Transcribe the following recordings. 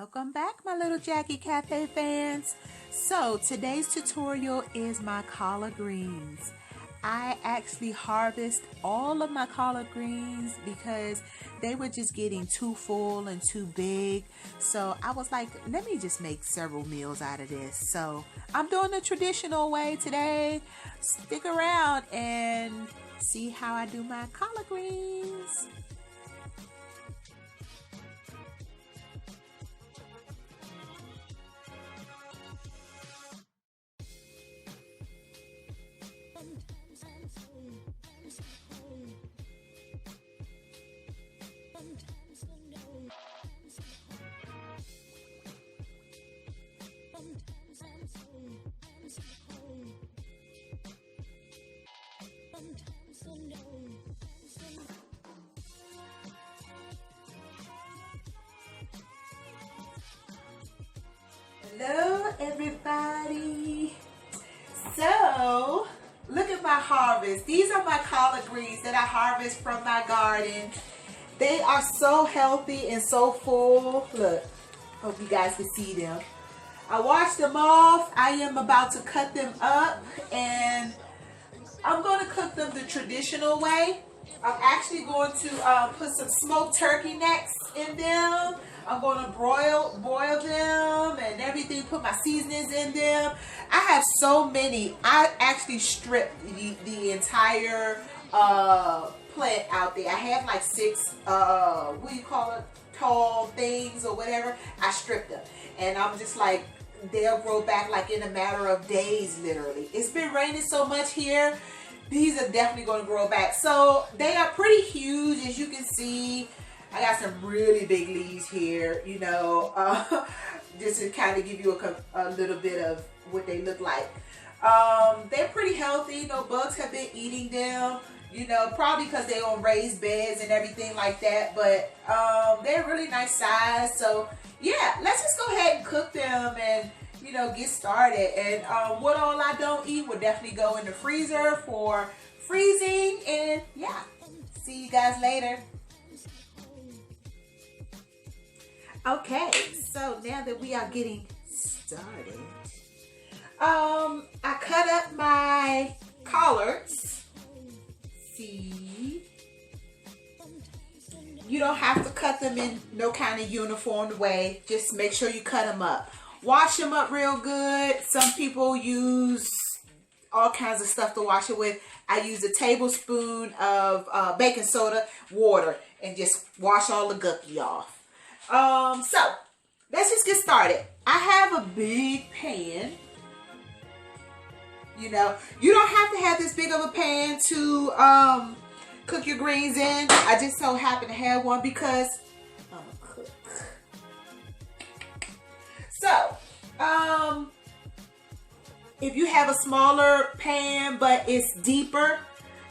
Welcome back, my little Jackie Cafe fans. So today's tutorial is my collard greens. I actually harvest all of my collard greens because they were just getting too full and too big. So I was like, let me just make several meals out of this. So I'm doing the traditional way today. Stick around and see how I do my collard greens. Hello everybody. So look at my harvest. These are my collard greens that I harvest from my garden. They are so healthy and so full. Look, hope you guys can see them. I washed them off. I am about to cut them up and I'm going to cook them the traditional way. I'm actually going to put some smoked turkey necks in them. I'm going to boil them and everything, put my seasonings in them. I have so many. I actually stripped the entire plant out there. I have like 6, what do you call it, tall things or whatever. I stripped them. And I'm just like, they'll grow back like in a matter of days, literally. It's been raining so much here. These are definitely going to grow back. So they are pretty huge, as you can see. I got some really big leaves here, you know, just to kind of give you a little bit of what they look like. They're pretty healthy. No bugs have been eating them, you know, probably because they're on raised beds and everything like that. But they're really nice size. So yeah, let's just go ahead and cook them and, you know, get started. And what all I don't eat will definitely go in the freezer for freezing. And yeah, see you guys later. Okay, so now that we are getting started, I cut up my collards. See, you don't have to cut them in no kind of uniform way. Just make sure you cut them up. Wash them up real good. Some people use all kinds of stuff to wash it with. I use a tablespoon of baking soda, water, and just wash all the gooky off. So let's just get started. I have a big pan. You know, you don't have to have this big of a pan to cook your greens in. I just so happen to have one because I'm a cook. So, if you have a smaller pan but it's deeper,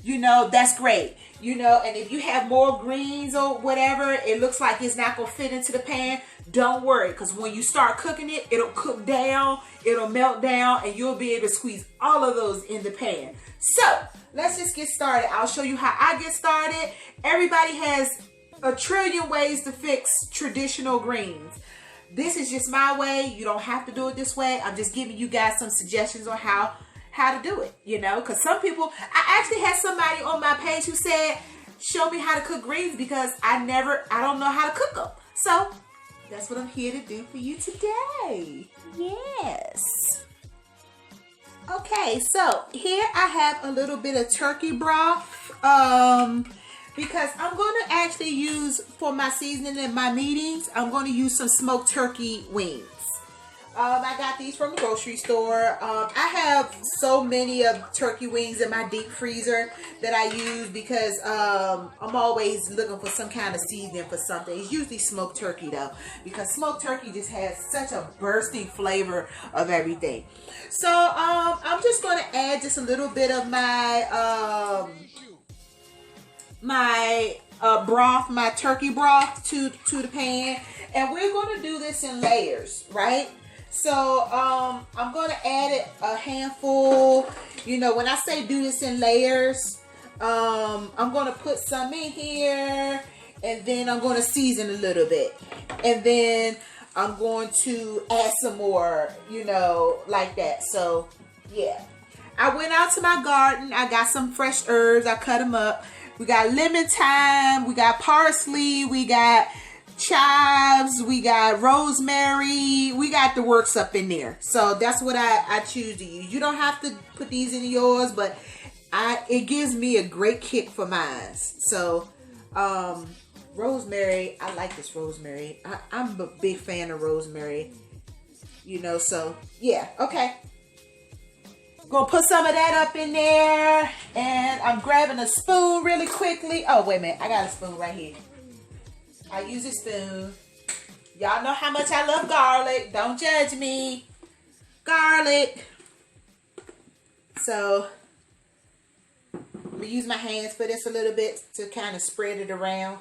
you know, that's great. You know, and if you have more greens or whatever, it looks like it's not going to fit into the pan, don't worry. Because when you start cooking it, it'll cook down, it'll melt down, and you'll be able to squeeze all of those in the pan. So, let's just get started. I'll show you how I get started. Everybody has a trillion ways to fix traditional greens. This is just my way. You don't have to do it this way. I'm just giving you guys some suggestions on how to do it, you know, because some people, I actually had somebody on my page who said, show me how to cook greens because I don't know how to cook them. So that's what I'm here to do for you today. Yes. Okay, so here I have a little bit of turkey broth because I'm going to actually use for my seasoning and my meatings, I'm going to use some smoked turkey wings. I got these from the grocery store. I have so many of turkey wings in my deep freezer that I use because I'm always looking for some kind of seasoning for something. It's usually smoked turkey though, because smoked turkey just has such a bursting flavor of everything. So I'm just going to add just a little bit of my broth, my turkey broth to the pan, and we're going to do this in layers, right? So I'm going to add it a handful. You know, when I say do this in layers, I'm going to put some in here, and then I'm going to season a little bit. And then I'm going to add some more, you know, like that. So, yeah. I went out to my garden. I got some fresh herbs. I cut them up. We got lemon thyme. We got parsley. We got chives. We got rosemary. We got the works up in there. So that's what I choose to use. You don't have to put these in yours, but it gives me a great kick for mine. So, rosemary, I like this rosemary. I'm a big fan of rosemary, you know, so yeah. Okay, gonna put some of that up in there, and I'm grabbing a spoon really quickly. Oh, wait a minute, I got a spoon right here. I use a spoon. Y'all know how much I love garlic. Don't judge me. Garlic. So I'm gonna use my hands for this a little bit to kind of spread it around.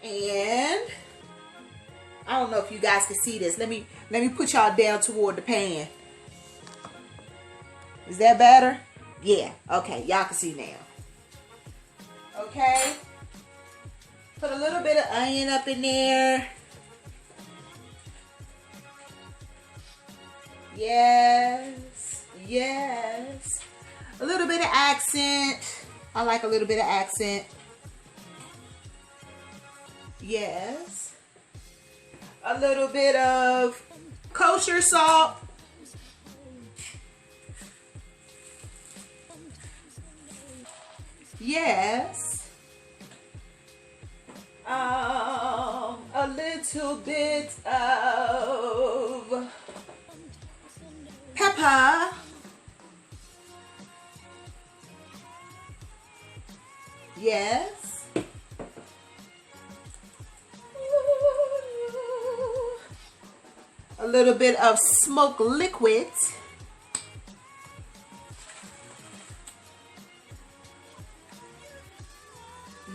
And I don't know if you guys can see this. Let me put y'all down toward the pan. Is that better? Yeah. Okay. Y'all can see now. Okay. Put a little bit of onion up in there. Yes. Yes. A little bit of accent. I like a little bit of accent. Yes. A little bit of kosher salt. Yes. A little bit of pepper. Yes. A little bit of smoke liquid.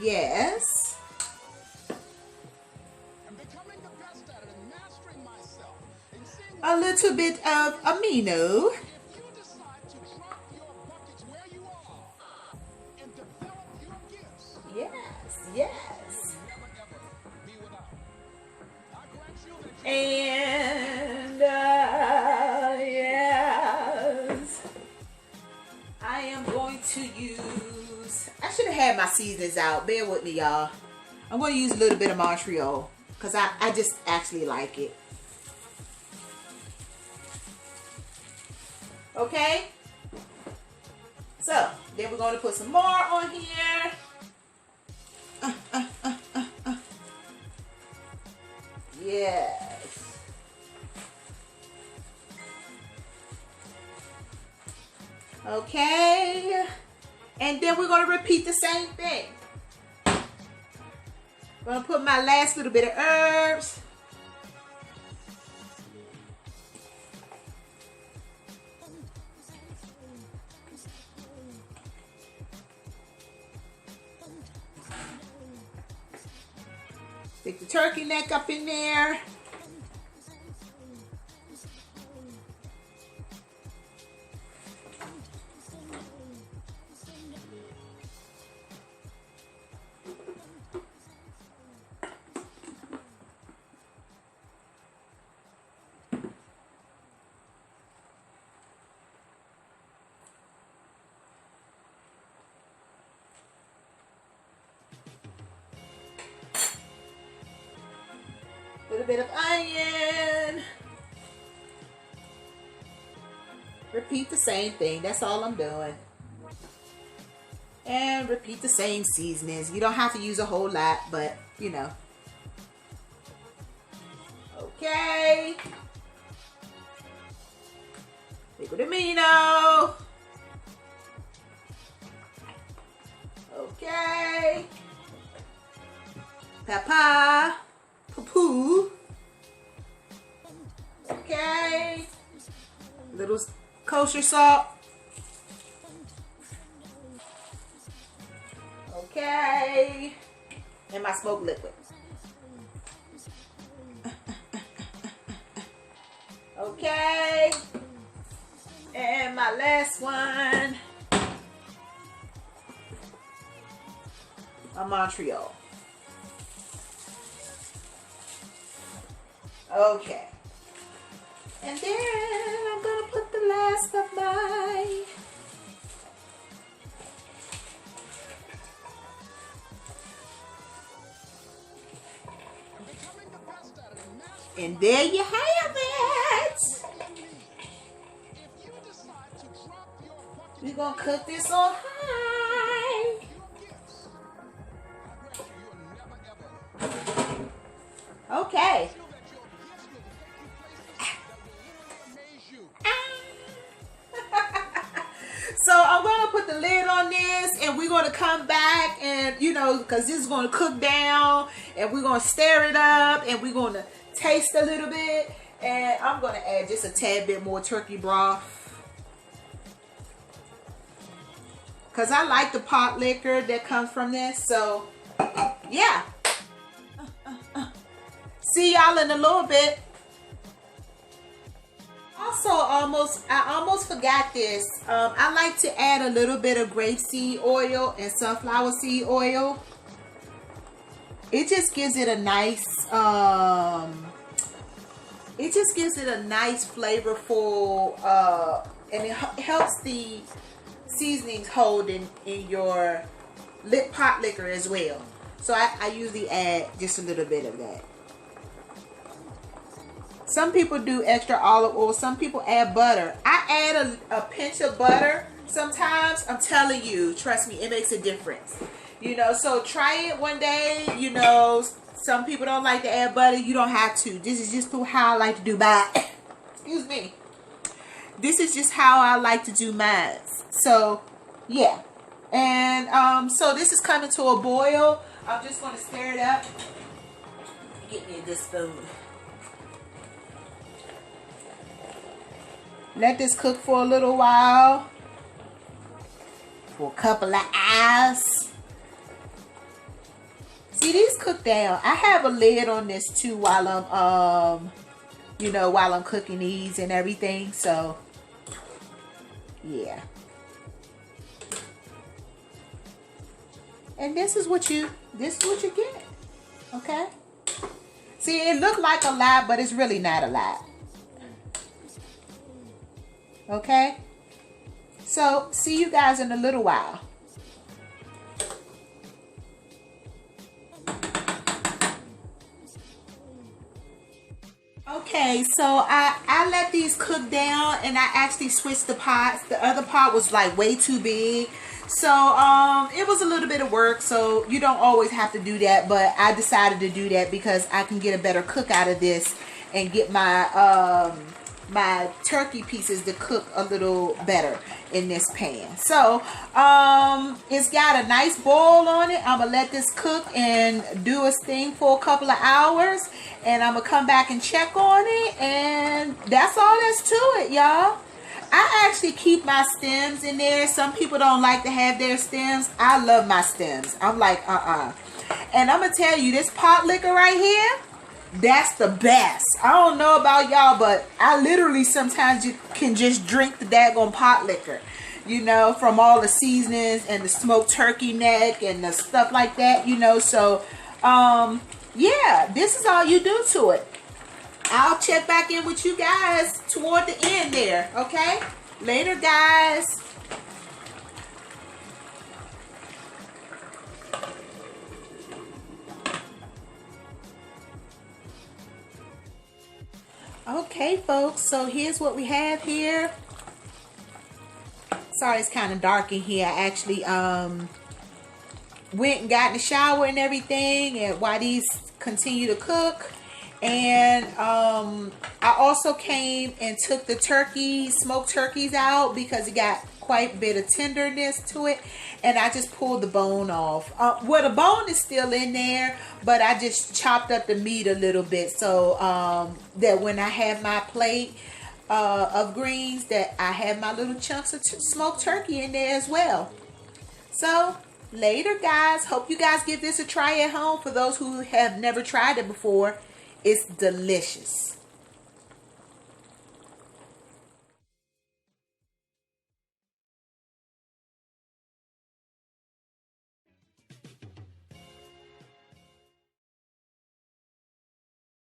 Yes. A little bit of amino. Yes, yes. And yes, I am going to use, I should have had my seasonings out. Bear with me, y'all. I'm going to use a little bit of Montreal because I just actually like it. Okay. So, then we're going to put some more on here. Yes. Okay. And then we're going to repeat the same thing. I'm going to put my last little bit of herbs. Stick the turkey neck up in there. Little bit of onion. Repeat the same thing. That's all I'm doing. And repeat the same seasonings. You don't have to use a whole lot, but you know. Okay. Pico de Mino. Okay. Papa. Poo. Okay. Little kosher salt. Okay. And my smoke liquid. Okay. And my last one. of Montreal. Okay. And then I'm going to put the last of my and there you have it. We're going to cook this on high. Okay. So I'm going to put the lid on this and we're going to come back and, you know, because this is going to cook down and we're going to stir it up and we're going to taste a little bit. And I'm going to add just a tad bit more turkey broth. Because I like the pot liquor that comes from this. So, yeah. See y'all in a little bit. Also, I almost forgot this. I like to add a little bit of grapeseed oil and sunflower seed oil. It just gives it a nice, flavorful, and it helps the seasonings hold in your pot liquor as well. So I usually add just a little bit of that. Some people do extra olive oil. Some people add butter. I add a pinch of butter sometimes. I'm telling you, trust me, it makes a difference. You know, so try it one day. You know, some people don't like to add butter. You don't have to. This is just how I like to do mine. Excuse me. This is just how I like to do mine. So, yeah. And so this is coming to a boil. I'm just going to stir it up. Get me a good spoon. Let this cook for a little while. For a couple of hours. See, these cook down. I have a lid on this too while I'm while I'm cooking these and everything. So yeah. And this is what you get. Okay? See, it looked like a lot, but it's really not a lot. Okay? So, see you guys in a little while. Okay, so I let these cook down and I actually switched the pots. The other pot was like way too big. So, it was a little bit of work, so you don't always have to do that, but I decided to do that because I can get a better cook out of this and get my my turkey pieces to cook a little better in this pan. So it's got a nice boil on it. I'm gonna let this cook and do its thing for a couple of hours, and I'm gonna come back and check on it, and that's all there's to it, y'all. I actually keep my stems in there. Some people don't like to have their stems. I love my stems. I'm like and I'm gonna tell you, this pot liquor right here, that's the best. I don't know about y'all, but I literally sometimes you can just drink the daggone pot liquor, you know, from all the seasonings and the smoked turkey neck and the stuff like that, you know. So yeah, this is all you do to it. I'll check back in with you guys toward the end there. Okay, later guys. Okay, folks, so here's what we have here. Sorry, it's kind of dark in here. I actually went and got in the shower and everything, and while these continue to cook. And I also came and took the smoked turkeys out because it got quite a bit of tenderness to it, and I just pulled the bone off. Well, the bone is still in there, but I just chopped up the meat a little bit so that when I have my plate of greens, that I have my little chunks of smoked turkey in there as well. So later guys, hope you guys give this a try at home. For those who have never tried it before, it's delicious.